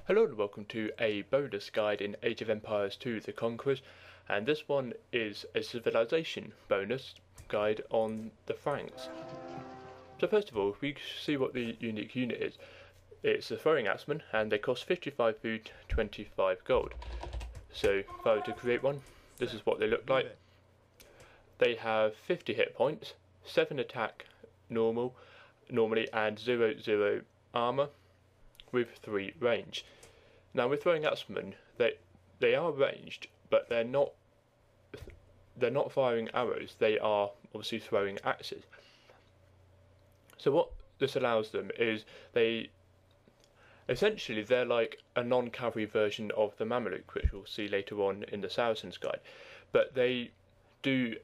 Hello and welcome to a bonus guide in Age of Empires 2 The Conquerors, and this one is a civilization bonus guide on the Franks. So first of all, we see what the unique unit is. It's a throwing axeman and they cost 55 food, 25 gold. So if I were to create one, this is what they look like. They have 50 hit points, 7 attack normally and 0 armor with 3 range. Now with throwing axemen, they are ranged, but they're not firing arrows. They are obviously throwing axes. So what this allows them is they're like a non-cavalry version of the Mameluke, which we'll see later on in the Saracens guide, but they do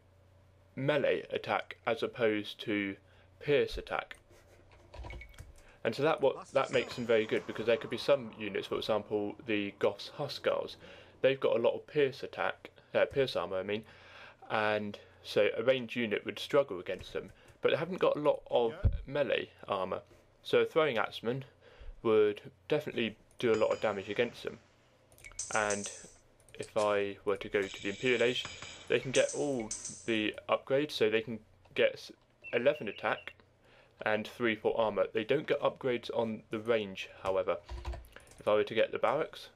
melee attack as opposed to pierce attack. And so that makes them very good, because there could be some units, for example the Goths Huskars, they've got a lot of pierce armor I mean, and so a ranged unit would struggle against them, but they haven't got a lot of melee armor, so a throwing axeman would definitely do a lot of damage against them. And if I were to go to the Imperial Age, they can get all the upgrades, so they can get 11 attack and 3 for armor. They don't get upgrades on the range, however. If I were to get the barracks,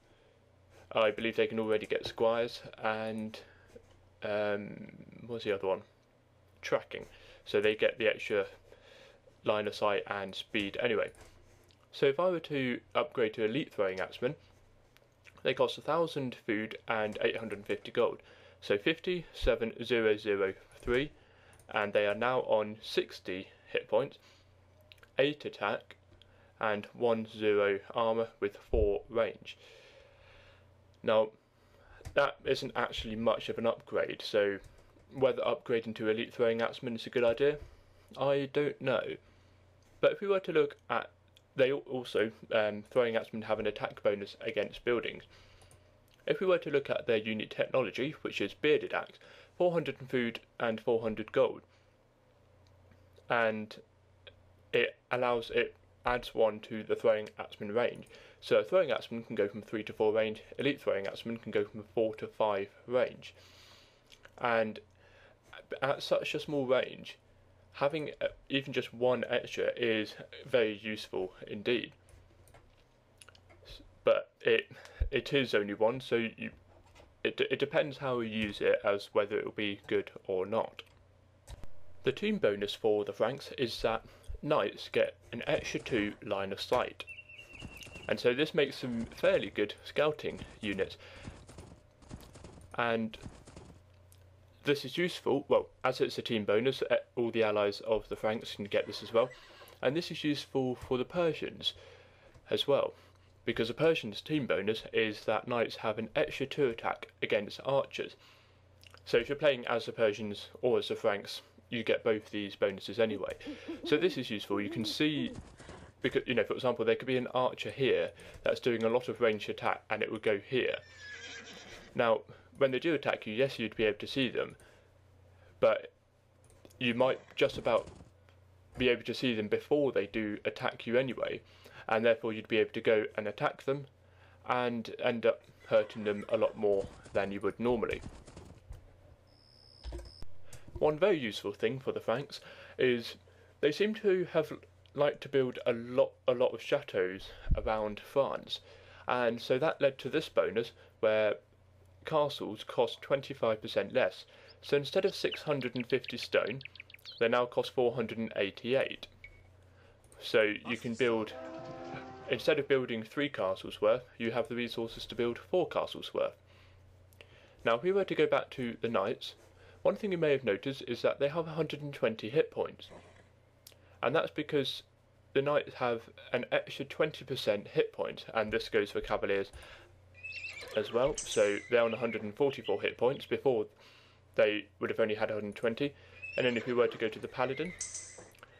I believe they can already get squires and what's the other one? Tracking. So they get the extra line of sight and speed anyway. So if I were to upgrade to elite throwing axemen, they cost 1,000 food and 850 gold. So 57003, and they are now on 60 hit points, 8 attack and 10 armor with 4 range. Now that isn't actually much of an upgrade, so whether upgrading to elite throwing axemen is a good idea, I don't know. But if we were to look at, they also throwing axemen have an attack bonus against buildings. If we were to look at their unique technology, which is bearded axe, 400 food and 400 gold, and it adds 1 to the throwing axeman range. So a throwing axeman can go from 3 to 4 range, elite throwing axeman can go from 4 to 5 range. And at such a small range, having even just 1 extra is very useful indeed. But it is only 1, so it depends how you use it as whether it will be good or not. The team bonus for the Franks is that knights get an extra 2 line of sight, and so this makes them fairly good scouting units. And this is useful, well, as it's a team bonus, all the allies of the Franks can get this as well, and this is useful for the Persians as well, because the Persians' team bonus is that knights have an extra 2 attack against archers. So if you're playing as the Persians or as the Franks, you get both these bonuses anyway. So this is useful. You can see, because, you know, for example, there could be an archer here that's doing a lot of ranged attack and it would go here. Now when they do attack you, yes, you'd be able to see them, but you might just about be able to see them before they do attack you anyway, and therefore you'd be able to go and attack them and end up hurting them a lot more than you would normally. One very useful thing for the Franks is they seem to have liked to build a lot of chateaus around France, and so that led to this bonus where castles cost 25% less. So instead of 650 stone, they now cost 488. So you can build, instead of building 3 castles worth, you have the resources to build 4 castles worth. Now if we were to go back to the knights, one thing you may have noticed is that they have 120 hit points, and that's because the knights have an extra 20% hit point, and this goes for cavaliers as well. So they're on 144 hit points, before they would have only had 120. And then if we were to go to the paladin,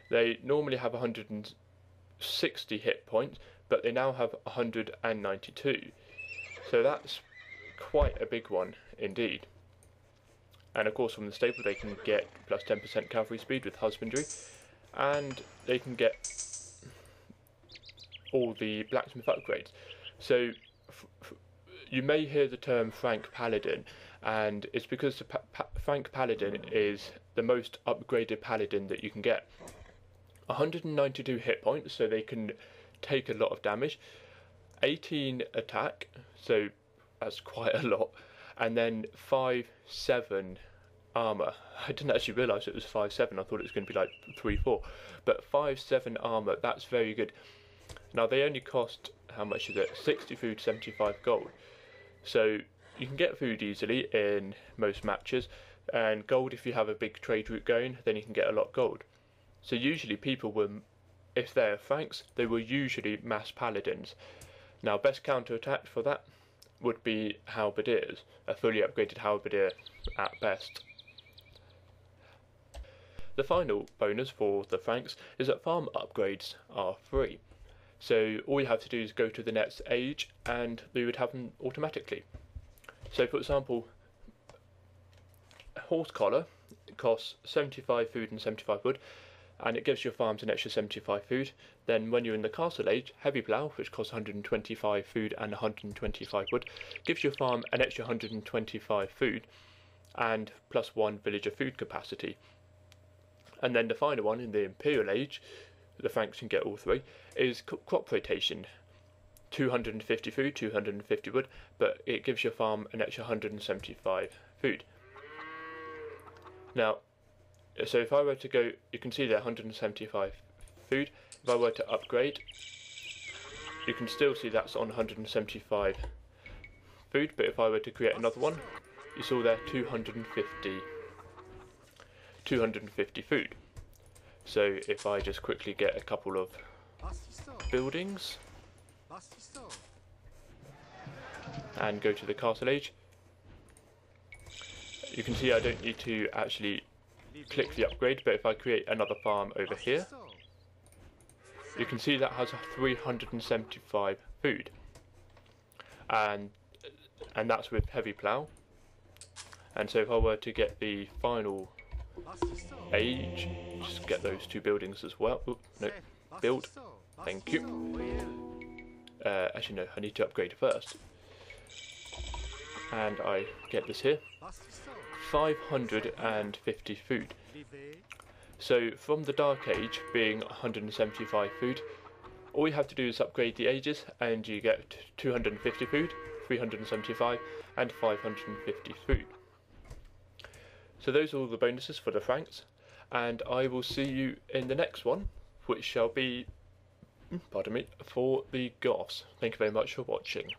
they normally have 160 hit points, but they now have 192. So that's quite a big one indeed. And of course from the stable they can get plus 10% cavalry speed with husbandry, and they can get all the blacksmith upgrades. So you may hear the term Frank Paladin, and it's because the Frank Paladin is the most upgraded paladin that you can get. 192 hit points, so they can take a lot of damage. 18 attack, so that's quite a lot, and then 5-7 armor. I didn't actually realise it was 5-7. I thought it was going to be like 3-4, but 5-7 armor. That's very good. Now they only cost, how much is it? 60 food, 75 gold. So you can get food easily in most matches, and gold if you have a big trade route going, then you can get a lot of gold. So usually people will, if they're Franks, they will usually mass paladins. Now best counter attack for that would be halberdiers, a fully upgraded halberdier at best. The final bonus for the Franks is that farm upgrades are free. So all you have to do is go to the next age and they would have them automatically. So for example, horse collar costs 75 food and 75 wood, and it gives your farms an extra 75 food. Then when you're in the castle age, heavy plough, which costs 125 food and 125 wood, gives your farm an extra 125 food and plus 1 villager food capacity. And then the final one in the imperial age, the Franks can get all three, is crop rotation. 250 food, 250 wood, but it gives your farm an extra 175 food. Now, so if I were to go, you can see there 175 food. If I were to upgrade, you can still see that's on 175 food, but if I were to create another one, you saw there 250 food. So if I just quickly get a couple of buildings and go to the castle age, you can see I don't need to actually click the upgrade, but if I create another farm over here, you can see that has 375 food, and that's with heavy plough. And so if I were to get the final age, just get those two buildings as well. Oop, no, build. Thank you. Actually no, I need to upgrade first. And I get this here. 550 food. So from the Dark Age being 175 food, all you have to do is upgrade the ages and you get 250 food, 375 and 550 food. So those are all the bonuses for the Franks, and I will see you in the next one, which shall be, pardon me, for the Goths. Thank you very much for watching.